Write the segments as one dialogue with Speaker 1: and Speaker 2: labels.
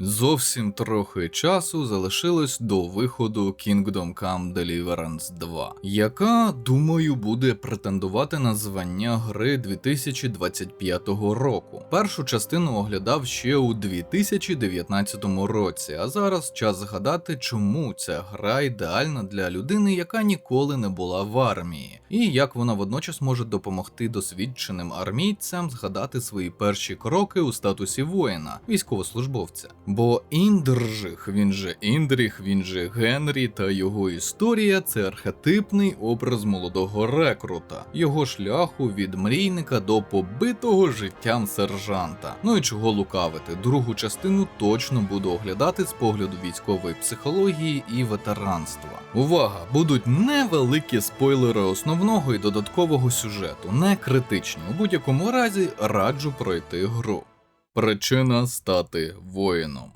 Speaker 1: Зовсім трохи часу залишилось до виходу Kingdom Come Deliverance 2, яка, думаю, буде претендувати на звання гри 2025 року. Першу частину оглядав ще у 2019 році, а зараз час згадати, чому ця гра ідеальна для людини, яка ніколи не була в армії, і як вона водночас може допомогти досвідченим армійцям згадати свої перші кроки у статусі воїна, військовослужбовця. Бо Індржих, він же Індріх, він же Генрі та його історія – це архетипний образ молодого рекрута, його шляху від мрійника до побитого життям сержанта. Ну і чого лукавити, другу частину точно буду оглядати з погляду військової психології і ветеранства. Увага! Будуть невеликі спойлери основного і додаткового сюжету, не критичні, у будь-якому разі раджу пройти гру. Причина стати воїном.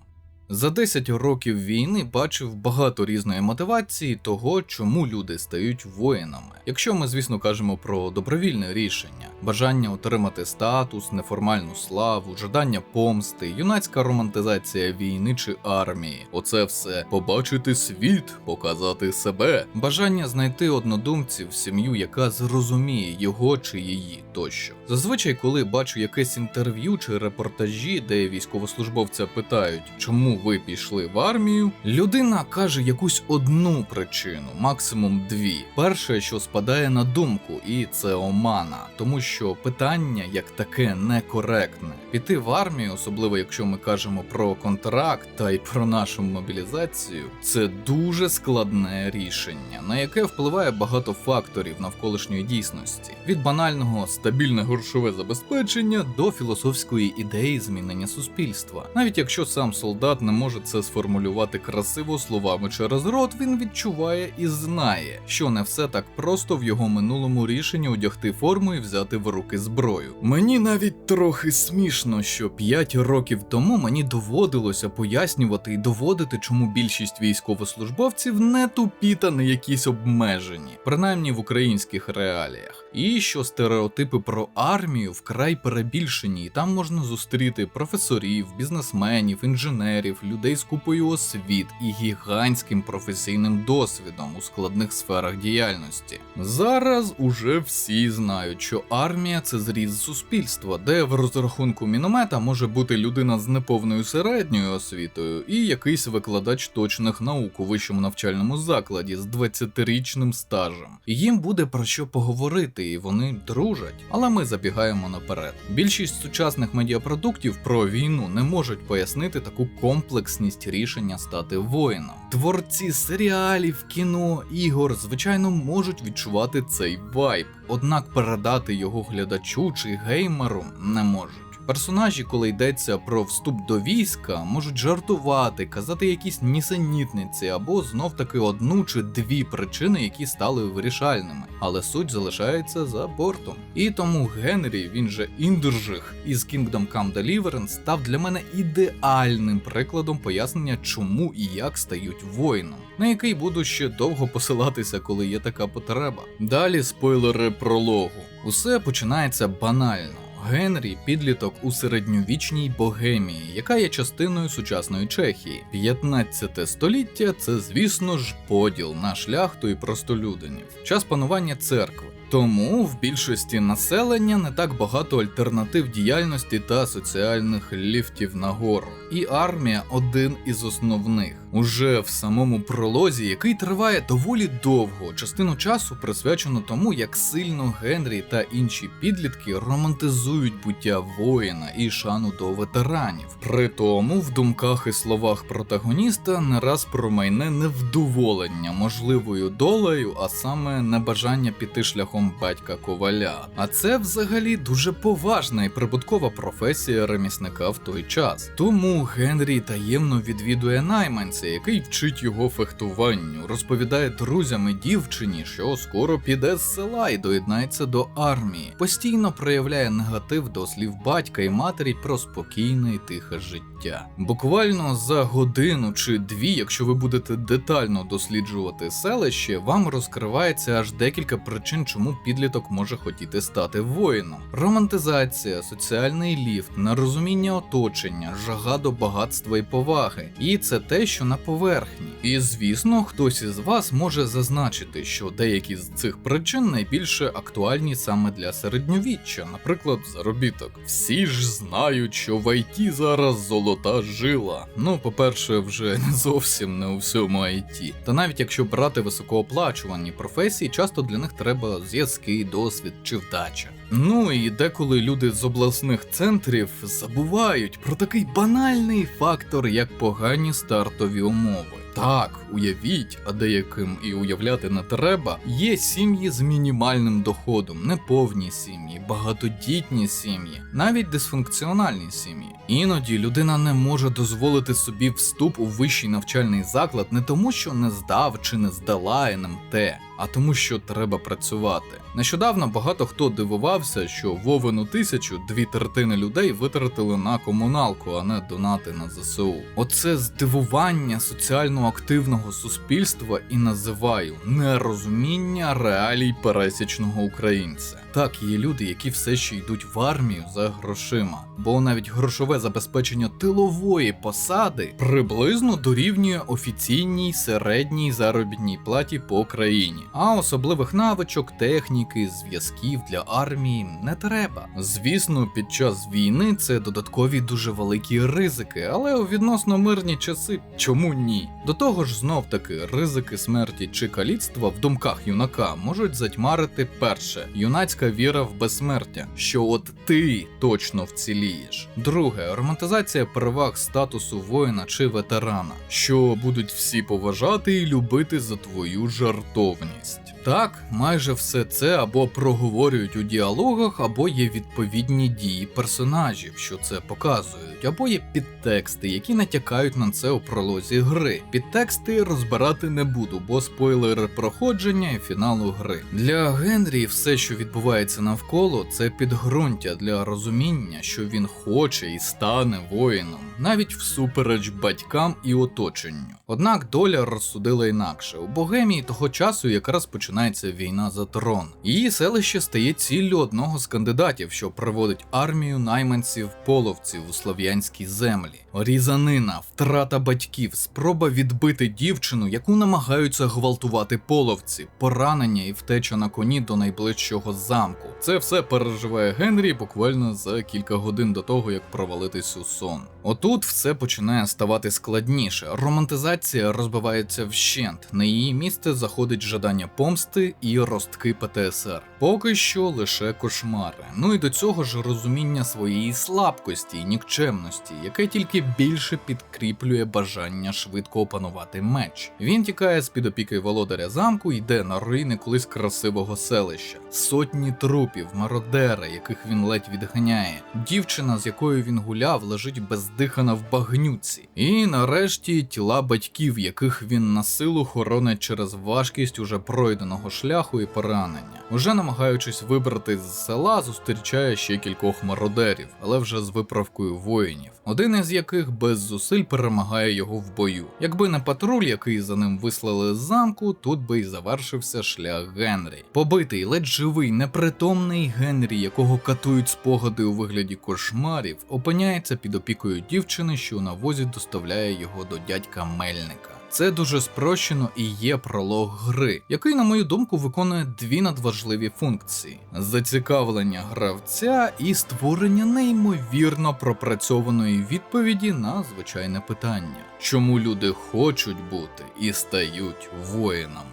Speaker 1: За 10 років війни бачив багато різної мотивації того, чому люди стають воїнами. Якщо ми, звісно, кажемо про добровільне рішення, бажання отримати статус, неформальну славу, жадання помсти, юнацька романтизація війни чи армії. Оце все. Побачити світ, показати себе, бажання знайти однодумців, сім'ю, яка зрозуміє його чи її тощо. Зазвичай, коли бачу якесь інтерв'ю чи репортажі, де військовослужбовця питають, чому ви пішли в армію, людина каже якусь одну причину, максимум дві. Перше, що спадає на думку, і це омана, тому що питання як таке некоректне. Піти в армію, особливо якщо ми кажемо про контракт та й про нашу мобілізацію, це дуже складне рішення, на яке впливає багато факторів навколишньої дійсності. Від банального стабільне грошове забезпечення до філософської ідеї змінення суспільства. Навіть якщо сам солдат не може це сформулювати красиво словами через рот, він відчуває і знає, що не все так просто в його минулому рішенні одягти форму і взяти в руки зброю. Мені навіть трохи смішно, що 5 років тому мені доводилося пояснювати і доводити, чому більшість військовослужбовців не тупі та не якісь обмежені, принаймні в українських реаліях. І що стереотипи про армію вкрай перебільшені, і там можна зустріти професорів, бізнесменів, інженерів, людей з купою освіт і гігантським професійним досвідом у складних сферах діяльності. Зараз уже всі знають, що армія – це зріз суспільства, де в розрахунку міномета може бути людина з неповною середньою освітою і якийсь викладач точних наук у вищому навчальному закладі з 20-річним стажем. І їм буде про що поговорити, і вони дружать. Але ми забігаємо наперед. Більшість сучасних медіапродуктів про війну не можуть пояснити таку комплексність рішення стати воїном. Творці серіалів, кіно, ігор, звичайно, можуть відчувати цей вайб, однак передати його глядачу чи геймеру не можуть. Персонажі, коли йдеться про вступ до війська, можуть жартувати, казати якісь нісенітниці або знов-таки одну чи дві причини, які стали вирішальними, але суть залишається за бортом. І тому Генрі, він же Індржих із Kingdom Come Deliverance, став для мене ідеальним прикладом пояснення, чому і як стають воїном, на який буду ще довго посилатися, коли є така потреба. Далі спойлери прологу. Усе починається банально. Генрі – підліток у середньовічній Богемії, яка є частиною сучасної Чехії. 15 століття – це, звісно ж, поділ на шляхту і простолюдинів. Час панування церкви. Тому в більшості населення не так багато альтернатив діяльності та соціальних ліфтів нагору. І армія – один із основних. Уже в самому пролозі, який триває доволі довго, частину часу присвячено тому, як сильно Генрі та інші підлітки романтизують буття воїна і шану до ветеранів. При тому в думках і словах протагоніста не раз промайне невдоволення можливою долею, а саме небажання піти шляхом батька коваля. А це взагалі дуже поважна і прибуткова професія ремісника в той час. Тому Генрі таємно відвідує найманця, який вчить його фехтуванню, розповідає друзям і дівчині, що скоро піде з села і доєднається до армії. Постійно проявляє негатив до слів батька і матері про спокійне і тихе життя. Буквально за годину чи дві, якщо ви будете детально досліджувати селище, вам розкривається аж декілька причин, чому чому підліток може хотіти стати воїном. Романтизація, соціальний ліфт, нерозуміння оточення, жага до багатства і поваги. І це те, що на поверхні. І звісно, хтось із вас може зазначити, що деякі з цих причин найбільше актуальні саме для середньовіччя, наприклад, заробіток. Всі ж знають, що в ІТ зараз золота жила. Ну, по-перше, вже не зовсім не у всьому ІТ. Та навіть якщо брати високооплачувані професії, часто для них треба зв'язки, досвід чи вдача. Ну і деколи люди з обласних центрів забувають про такий банальний фактор, як погані стартові умови. Так, уявіть, а деяким і уявляти не треба, є сім'ї з мінімальним доходом, неповні сім'ї, багатодітні сім'ї, навіть дисфункціональні сім'ї. Іноді людина не може дозволити собі вступ у вищий навчальний заклад не тому, що не здав чи не здала НМТ, а тому, що треба працювати. Нещодавно багато хто дивувався, що Вовину 1000 2/3 людей витратили на комуналку, а не донати на ЗСУ. Оце здивування соціально активного суспільства і називаю нерозуміння реалій пересічного українця. Так, є люди, які все ще йдуть в армію за грошима, бо навіть грошове забезпечення тилової посади приблизно дорівнює офіційній середній заробітній платі по країні. А особливих навичок, техніки, зв'язків для армії не треба. Звісно, під час війни це додаткові дуже великі ризики, але у відносно мирні часи чому ні? До того ж, знов-таки, ризики смерті чи каліцтва в думках юнака можуть затьмарити перше – юнацька віра в безсмертя, що от ти точно вцілієш. Друге – романтизація переваг статусу воїна чи ветерана, що будуть всі поважати і любити за твою жартовність. Так, майже все це або проговорюють у діалогах, або є відповідні дії персонажів, що це показують, або є підтексти, які натякають на це у пролозі гри. Підтексти розбирати не буду, бо спойлери проходження і фіналу гри. Для Генрі все, що відбувається навколо, це підґрунтя для розуміння, що він хоче і стане воїном, навіть всупереч батькам і оточенню. Однак доля розсудила інакше. У Богемії того часу якраз починається війна за трон. Її селище стає ціллю одного з кандидатів, що приводить армію найманців-половців у слов'янські землі. Різанина, втрата батьків, спроба відбити дівчину, яку намагаються гвалтувати половці, поранення і втеча на коні до найближчого замку. Це все переживає Генрі буквально за кілька годин до того, як провалитись у сон. Отут все починає ставати складніше. Романтизація розбивається вщент. На її місце заходить жадання помсти і ростки ПТСР. Поки що лише кошмари. Ну і до цього ж розуміння своєї слабкості і нікчемності, яке тільки більше підкріплює бажання швидко опанувати меч. Він тікає з-під опіки володаря замку і йде на руїни колись красивого селища. Сотні трупів, мародери, яких він ледь відганяє. Дівчина, з якою він гуляв, лежить бездихана в багнюці. І нарешті тіла батьків, яких він на силу хоронить через важкість уже пройденого шляху і поранення. Уже намагаючись вибрати з села, зустрічає ще кількох мародерів, але вже з виправкою воїнів. Один із яких без зусиль перемагає його в бою. Якби не патруль, який за ним вислали з замку, тут би й завершився шлях Генрі. Побитий, ледь живий, непритомний Генрі, якого катують спогади у вигляді кошмарів, опиняється під опікою дівчини, що на возі доставляє його до дядька Мельника. Це дуже спрощено і є пролог гри, який, на мою думку, виконує дві надважливі функції: зацікавлення гравця і створення неймовірно пропрацьованої відповіді на звичайне питання: чому люди хочуть бути і стають воїнами?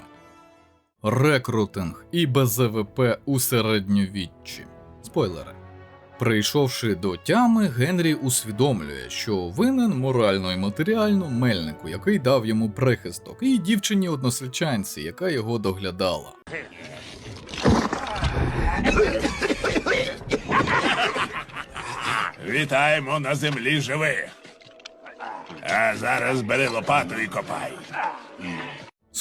Speaker 1: Рекрутинг і БЗВП у середньовіччі. Спойлери. Прийшовши до тями, Генрі усвідомлює, що винен морально і матеріально Мельнику, який дав йому прихисток, і дівчині-односельчанці, яка його доглядала.
Speaker 2: Вітаємо на землі живих. А зараз бери лопату і копай.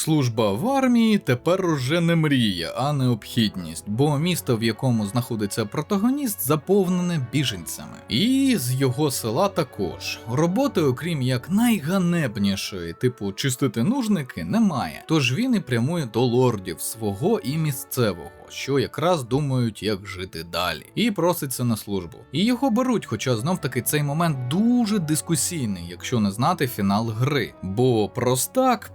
Speaker 1: Служба в армії тепер уже не мрія, а необхідність, бо місто, в якому знаходиться протагоніст, заповнене біженцями. І з його села також. Роботи, окрім як найганебнішої, типу чистити нужники, немає. Тож він і прямує до лордів свого і місцевого, що якраз думають, як жити далі, і проситься на службу. І його беруть, хоча знов-таки цей момент дуже дискусійний, якщо не знати фінал гри. Бо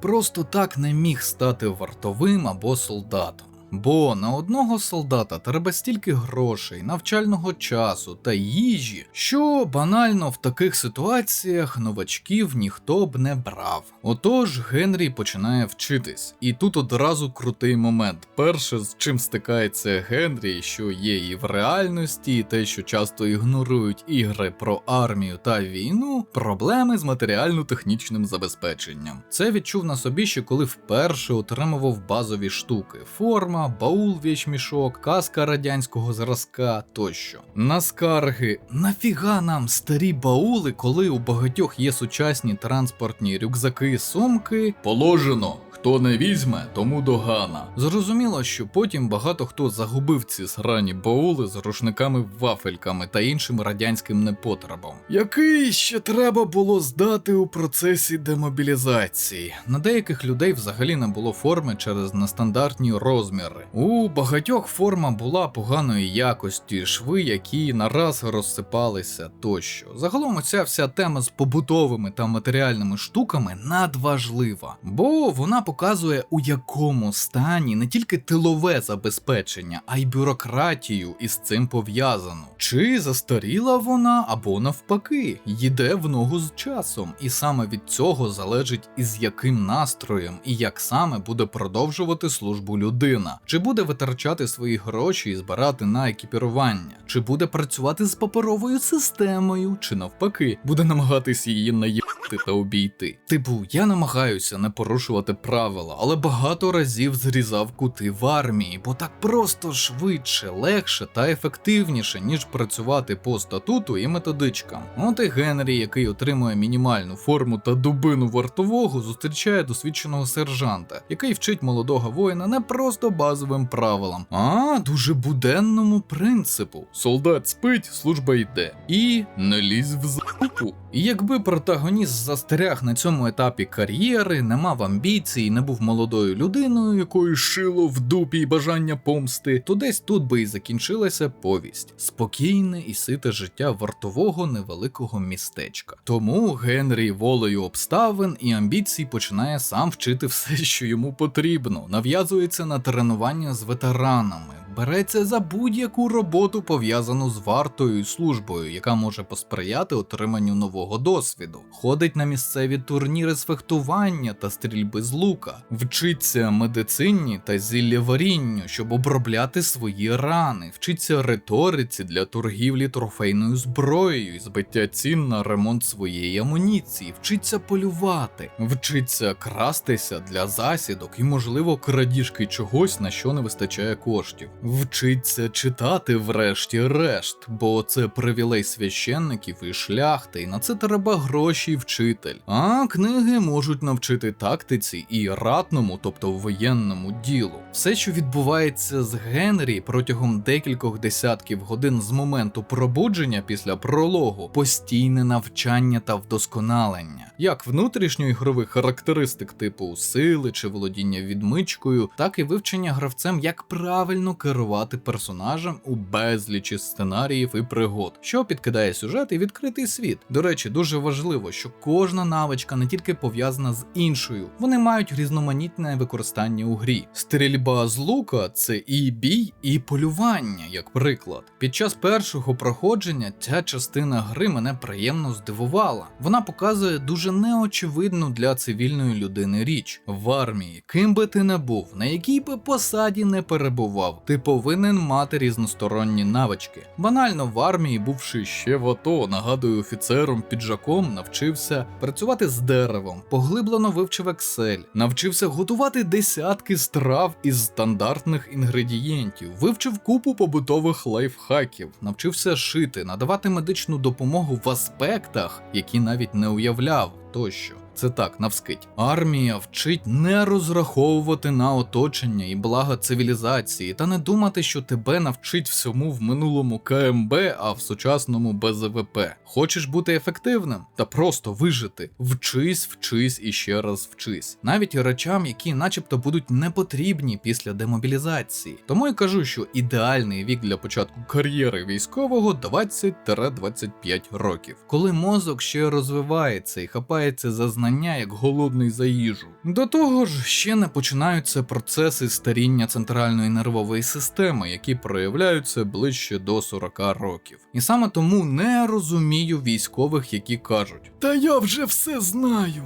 Speaker 1: просто так не міг стати вартовим або солдатом. Бо на одного солдата треба стільки грошей, навчального часу та їжі, що банально в таких ситуаціях новачків ніхто б не брав. Отож Генрі починає вчитись. І тут одразу крутий момент. Перше, з чим стикається Генрі, що є і в реальності, і те, що часто ігнорують ігри про армію та війну, проблеми з матеріально-технічним забезпеченням. Це відчув на собі ще коли вперше отримував базові штуки: форма, баул вічмішок, каска радянського зразка тощо. На скарги: нафіга нам старі баули, коли у багатьох є сучасні транспортні рюкзаки і сумки? Положено. Хто не візьме, тому догана. Зрозуміло, що потім багато хто загубив ці срані баули з рушниками-вафельками та іншим радянським непотребом, який ще треба було здати у процесі демобілізації. На деяких людей взагалі не було форми через нестандартні розміри. У багатьох форма була поганої якості, шви, які нараз розсипалися тощо. Загалом оця вся тема з побутовими та матеріальними штуками надважлива, бо вона показує, у якому стані не тільки тилове забезпечення, а й бюрократію із цим пов'язану. Чи застаріла вона, або навпаки, йде в ногу з часом, і саме від цього залежить, із яким настроєм і як саме буде продовжувати службу людина. Чи буде витрачати свої гроші і збирати на екіпірування, чи буде працювати з паперовою системою, чи навпаки, буде намагатись її наїбати та обійти. Типу, я намагаюся не порушувати правила, але багато разів зрізав кути в армії, бо так просто швидше, легше та ефективніше, ніж працювати по статуту і методичкам. От і Генрі, який отримує мінімальну форму та дубину вартового, зустрічає досвідченого сержанта, який вчить молодого воїна не просто базовим правилам, а дуже буденному принципу. Солдат спить, служба йде. І не лізь в залупу. І якби протагоніст застряг на цьому етапі кар'єри, не мав амбіцій, не був молодою людиною, якою шило в дупі й бажання помсти, то десь тут би і закінчилася повість. Спокійне і сите життя вартового невеликого містечка. Тому Генрі волею обставин і амбіцій починає сам вчити все, що йому потрібно, нав'язується на тренування з ветеранами, береться за будь-яку роботу, пов'язану з вартою і службою, яка може посприяти отриманню нового досвіду. Ходить на місцеві турніри з фехтування та стрільби з лука. Вчиться медицині та зіллєварінню, щоб обробляти свої рани. Вчиться риториці для торгівлі трофейною зброєю і збиття цін на ремонт своєї амуніції. Вчиться полювати. Вчиться крастися для засідок і, можливо, крадіжки чогось, на що не вистачає коштів. Вчиться читати врешті-решт, бо це привілей священників і шляхти, і на це треба гроші і вчитель. А книги можуть навчити тактиці і ратному, тобто воєнному ділу. Все, що відбувається з Генрі протягом декількох десятків годин з моменту пробудження після прологу, постійне навчання та вдосконалення. Як внутрішньоігрових характеристик типу сили чи володіння відмичкою, так і вивчення гравцем, як правильно керувати персонажем у безлічі сценаріїв і пригод, що підкидає сюжет і відкритий світ. До речі, дуже важливо, що кожна навичка не тільки пов'язана з іншою, вони мають різноманітне використання у грі. Стрільба з лука – це і бій, і полювання, як приклад. Під час першого проходження ця частина гри мене приємно здивувала. Вона показує дуже неочевидну для цивільної людини річ. В армії, ким би ти не був, на якій би посаді не перебував, ти повинен мати різносторонні навички. Банально в армії, бувши ще в АТО, нагадую, офіцером-піджаком навчився працювати з деревом, поглиблено вивчив Excel, навчився готувати десятки страв із стандартних інгредієнтів, вивчив купу побутових лайфхаків, навчився шити, надавати медичну допомогу в аспектах, які навіть не уявляв тощо. Це так, навскидь. Армія вчить не розраховувати на оточення і блага цивілізації, та не думати, що тебе навчить всьому в минулому КМБ, а в сучасному БЗВП. Хочеш бути ефективним? Та просто вижити. Вчись і ще раз вчись. Навіть речам, які начебто будуть непотрібні після демобілізації. Тому я кажу, що ідеальний вік для початку кар'єри військового 20-25 років. Коли мозок ще розвивається і хапається за знання, як голодний за їжу. До того ж, ще не починаються процеси старіння центральної нервової системи, які проявляються ближче до 40 років. І саме тому не розумію військових, які кажуть: «Та я вже все знаю,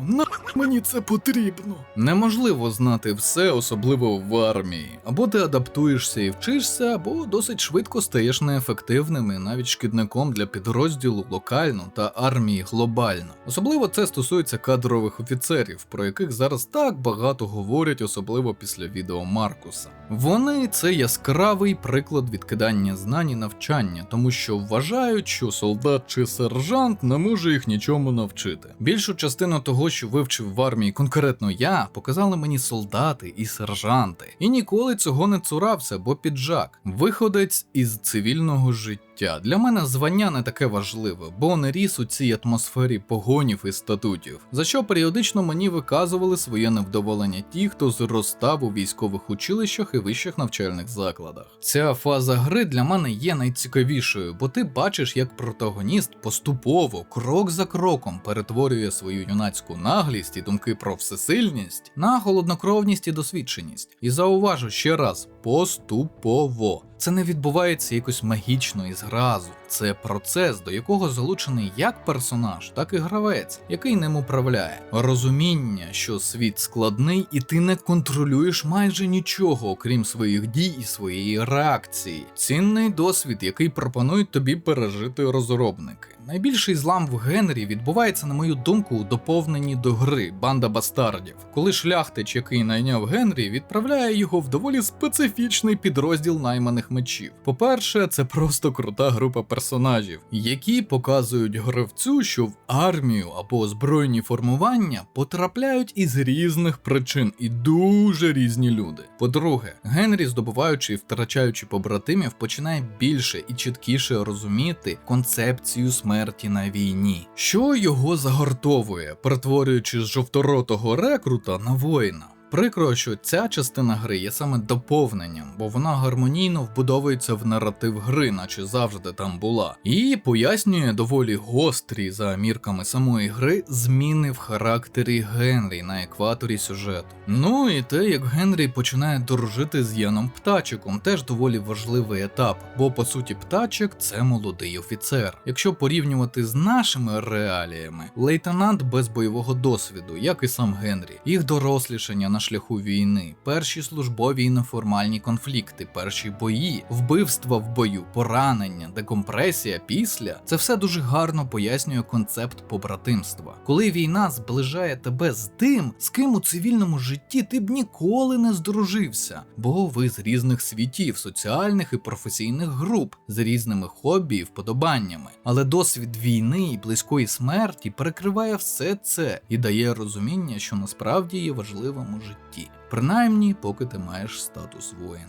Speaker 1: мені це потрібно». Неможливо знати все, особливо в армії. Або ти адаптуєшся і вчишся, або досить швидко стаєш неефективним і навіть шкідником для підрозділу локально та армії глобально. Особливо це стосується кадрових офіцерів, про яких зараз так багато говорять, особливо після відео Маркуса. Вони – це яскравий приклад відкидання знань і навчання, тому що вважають, що солдат чи сержант не може їх нічому навчити. Більшу частину того, що вивчив в армії конкретно я, показали мені солдати і сержанти. І ніколи цього не цурався, бо піджак. Виходець із цивільного життя. Для мене звання не таке важливе, бо не ріс у цій атмосфері погонів і статутів, за що періодично мені виказували своє невдоволення ті, хто зростав у військових училищах і вищих навчальних закладах. Ця фаза гри для мене є найцікавішою, бо ти бачиш, як протагоніст поступово, крок за кроком перетворює свою юнацьку наглість і думки про всесильність на холоднокровність і досвідченість. І зауважу ще раз, поступово. Це не відбувається якось магічно і зразу. Це процес, до якого залучений як персонаж, так і гравець, який ним управляє. Розуміння, що світ складний і ти не контролюєш майже нічого, окрім своїх дій і своєї реакції. Цінний досвід, який пропонують тобі пережити розробники. Найбільший злам в Генрі відбувається, на мою думку, у доповненні до гри «Банда бастардів», коли шляхтич, який найняв Генрі, відправляє його в доволі специфічний підрозділ найманих мечів. По-перше, це просто крута група персонажів, які показують гравцю, що в армію або збройні формування потрапляють із різних причин і дуже різні люди. По-друге, Генрі, здобуваючи і втрачаючи побратимів, починає більше і чіткіше розуміти концепцію смерті на війні, що його загортовує, перетворюючи з жовторотого рекрута на воїна. Прикро, що ця частина гри є саме доповненням, бо вона гармонійно вбудовується в наратив гри, наче завжди там була, і пояснює доволі гострі за мірками самої гри зміни в характері Генрі на екваторі сюжету. Ну і те, як Генрі починає дружити з Яном Птачиком, теж доволі важливий етап, бо по суті Птачик – це молодий офіцер. Якщо порівнювати з нашими реаліями, лейтенант без бойового досвіду, як і сам Генрі, їх дорослішання на шляху війни, перші службові і неформальні конфлікти, перші бої, вбивства в бою, поранення, декомпресія після – це все дуже гарно пояснює концепт побратимства. Коли війна зближає тебе з тим, з ким у цивільному житті ти б ніколи не здружився, бо ви з різних світів, соціальних і професійних груп, з різними хобі і вподобаннями. Але досвід війни і близької смерті перекриває все це і дає розуміння, що насправді є важливим у житті. Принаймні, поки ти маєш статус воїна.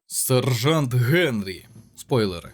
Speaker 1: Сержант Генрі. Спойлери.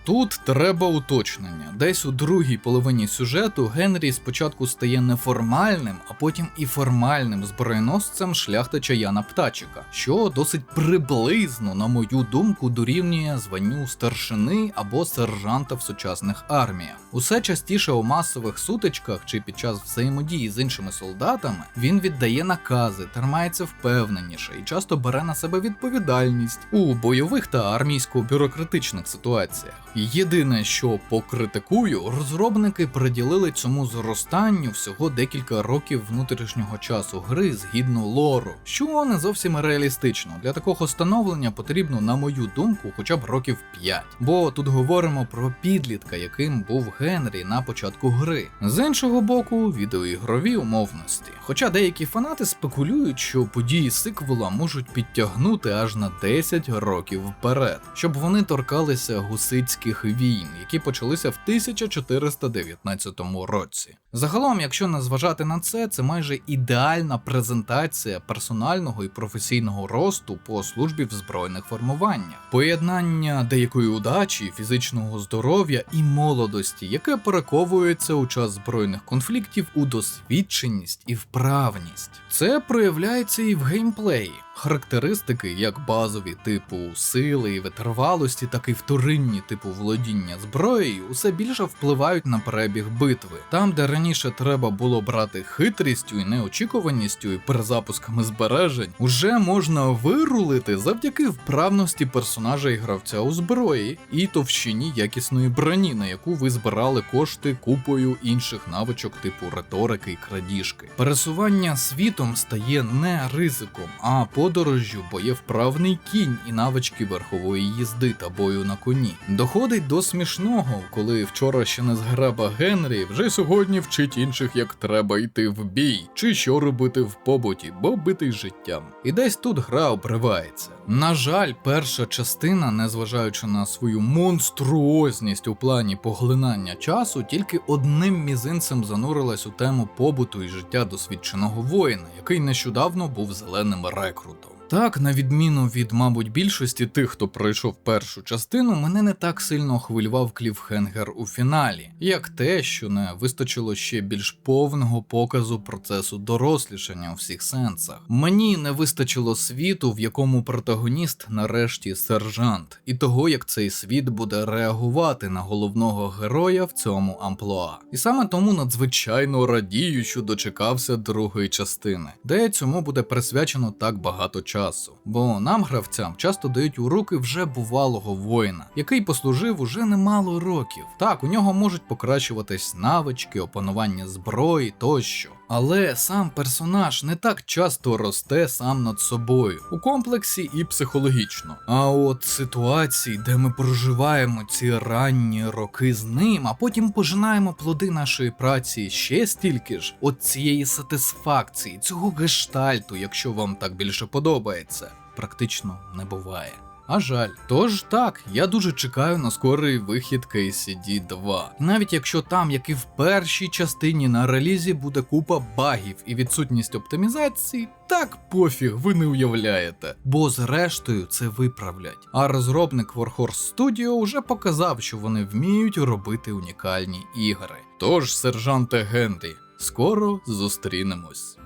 Speaker 1: Тут треба уточнення. Десь у другій половині сюжету Генрі спочатку стає неформальним, а потім і формальним зброєносцем шляхтича Яна Птачика, що досить приблизно, на мою думку, дорівнює званню старшини або сержанта в сучасних арміях. Усе частіше у масових сутичках чи під час взаємодії з іншими солдатами він віддає накази, тримається впевненіше і часто бере на себе відповідальність у бойових та армійсько-бюрократичних ситуаціях. Єдине, що покритикую, розробники приділили цьому зростанню всього декілька років внутрішнього часу гри згідно лору, що не зовсім реалістично. Для такого становлення потрібно, на мою думку, хоча б років 5. Бо тут говоримо про підлітка, яким був Генрі на початку гри. З іншого боку, відеоігрові умовності. Хоча деякі фанати спекулюють, що події сиквела можуть підтягнути аж на 10 років вперед, щоб вони торкалися гусицьких Карпатських війн, які почалися в 1419 році. Загалом, якщо не зважати на це майже ідеальна презентація персонального і професійного росту по службі в збройних формуваннях. Поєднання деякої удачі, фізичного здоров'я і молодості, яке перековується у час збройних конфліктів у досвідченість і вправність. Це проявляється і в геймплеї. Характеристики, як базові типу сили і витривалості, так і вторинні типу володіння зброєю, усе більше впливають на перебіг битви. Там, де раніше треба було брати хитрістю і неочікуваністю і перезапусками збережень, уже можна вирулити завдяки вправності персонажа і гравця у зброї і товщині якісної броні, на яку ви збирали кошти купою інших навичок типу риторики і крадіжки. Пересування світом стає не ризиком, а подорожжю, бо є вправний кінь і навички верхової їзди та бою на коні. Доходить до смішного, коли вчора ще не зграба Генрі, вже сьогодні вчить інших, як треба йти в бій, чи що робити в побуті, бо битий життям. І десь тут гра обривається. На жаль, перша частина, незважаючи на свою монструозність у плані поглинання часу, тільки одним мізинцем занурилась у тему побуту і життя досвідченого воїна, який нещодавно був зеленим рекрутом. Так, на відміну від, мабуть, більшості тих, хто пройшов першу частину, мене не так сильно хвилював кліфхенгер у фіналі, як те, що не вистачило ще більш повного показу процесу дорослішання у всіх сенсах. Мені не вистачило світу, в якому протагоніст нарешті сержант, і того, як цей світ буде реагувати на головного героя в цьому амплуа. І саме тому надзвичайно радію, що дочекався другої частини, де цьому буде присвячено так багато часу. Бо нам, гравцям, часто дають у руки вже бувалого воїна, який послужив уже немало років. Так, у нього можуть покращуватись навички, опанування зброї тощо. Але сам персонаж не так часто росте сам над собою, у комплексі і психологічно. А от ситуації, де ми проживаємо ці ранні роки з ним, а потім пожинаємо плоди нашої праці ще стільки ж, от цієї сатисфакції, цього гештальту, якщо вам так більше подобається, практично не буває. А жаль. Тож так, я дуже чекаю на скорий вихід KCD 2. І навіть якщо там, як і в першій частині на релізі, буде купа багів і відсутність оптимізації, так пофіг, ви не уявляєте. Бо зрештою це виправлять. А розробник Warhorse Studio вже показав, що вони вміють робити унікальні ігри. Тож, сержанте Генрі, скоро зустрінемось.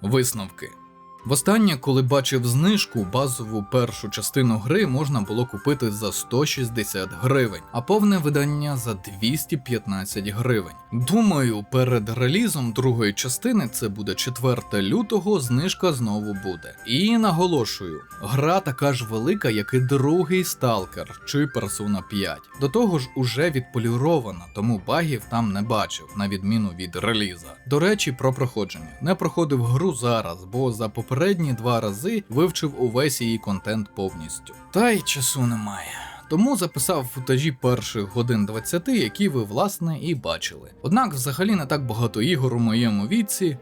Speaker 1: Висновки. Востаннє, коли бачив знижку, базову першу частину гри можна було купити за 160 гривень, а повне видання за 215 гривень. Думаю, перед релізом другої частини, це буде 4 лютого, знижка знову буде. І наголошую, гра така ж велика, як і другий Сталкер чи Persona 5. До того ж уже відполірована, тому багів там не бачив, на відміну від реліза. До речі, про проходження. Не проходив гру зараз, бо за попередні 2 рази вивчив увесь її контент повністю. Та й часу немає. Тому записав футажі перших годин 20, які ви, власне, і бачили. Однак взагалі не так багато ігор у моєму віці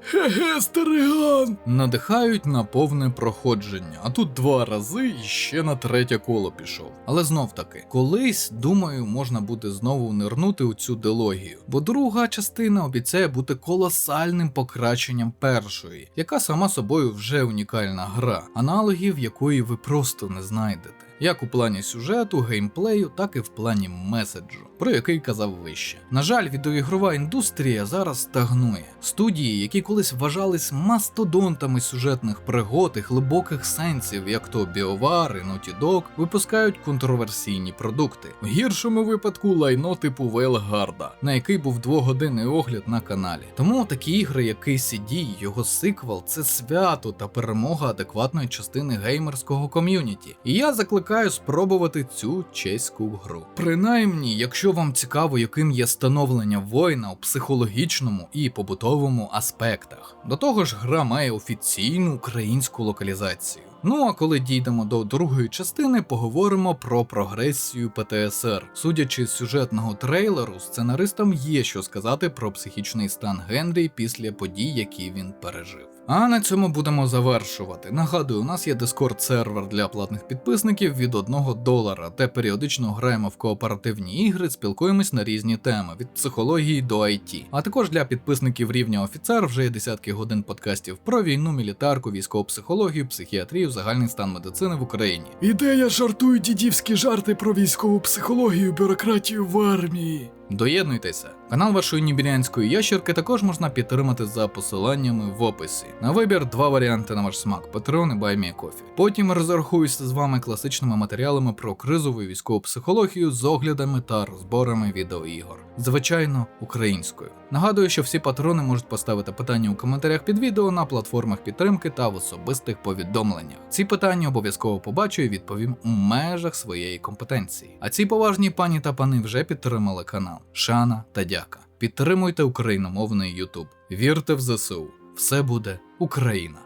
Speaker 1: Стереган надихають на повне проходження, а тут 2 рази і ще на 3-те коло пішов. Але знов таки, колись, думаю, можна буде знову нирнути у цю дилогію, бо друга частина обіцяє бути колосальним покращенням першої, яка сама собою вже унікальна гра, аналогів якої ви просто не знайдете. Як у плані сюжету, геймплею, так і в плані меседжу, про який казав вище. На жаль, відеоігрова індустрія зараз стагнує. Студії, які колись вважались мастодонтами сюжетних пригод і глибоких сенсів, як то BioWare і Naughty Dog, випускають контроверсійні продукти. В гіршому випадку лайно типу Veilguard, на який був 2-годинний огляд на каналі. Тому такі ігри, як KCD, його сиквел – це свято та перемога адекватної частини геймерського ком'юніті. І я закликаю спробувати цю чеську гру. Принаймні, якщо вам цікаво, яким є становлення воїна у психологічному і побутовому аспектах. До того ж, гра має офіційну українську локалізацію. Ну а коли дійдемо до другої частини, поговоримо про прогресію ПТСР. Судячи з сюжетного трейлеру, сценаристам є що сказати про психічний стан Генрі після подій, які він пережив. А на цьому будемо завершувати. Нагадую, у нас є Discord-сервер для платних підписників від $1, де періодично граємо в кооперативні ігри, спілкуємось на різні теми, від психології до IT. А також для підписників рівня офіцер вже є десятки годин подкастів про війну, мілітарку, військову психологію, психіатрію, загальний стан медицини в Україні.
Speaker 3: Ідея жартують дідівські жарти про військову психологію, бюрократію в армії.
Speaker 1: Доєднуйтеся. Канал вашої нібірянської ящерки також можна підтримати за посиланнями в описі. На вибір 2 варіанти на ваш смак: Patreon і Buy Me a Coffee. Потім розрахуюся з вами класичними матеріалами про кризову і військову психологію з оглядами та розборами відеоігор. Звичайно, українською. Нагадую, що всі патрони можуть поставити питання у коментарях під відео на платформах підтримки та в особистих повідомленнях. Ці питання обов'язково побачу і відповім у межах своєї компетенції. А ці поважні пані та пани вже підтримали канал. Шана та дяка. Підтримуйте україномовний YouTube. Вірте в ЗСУ. Все буде Україна.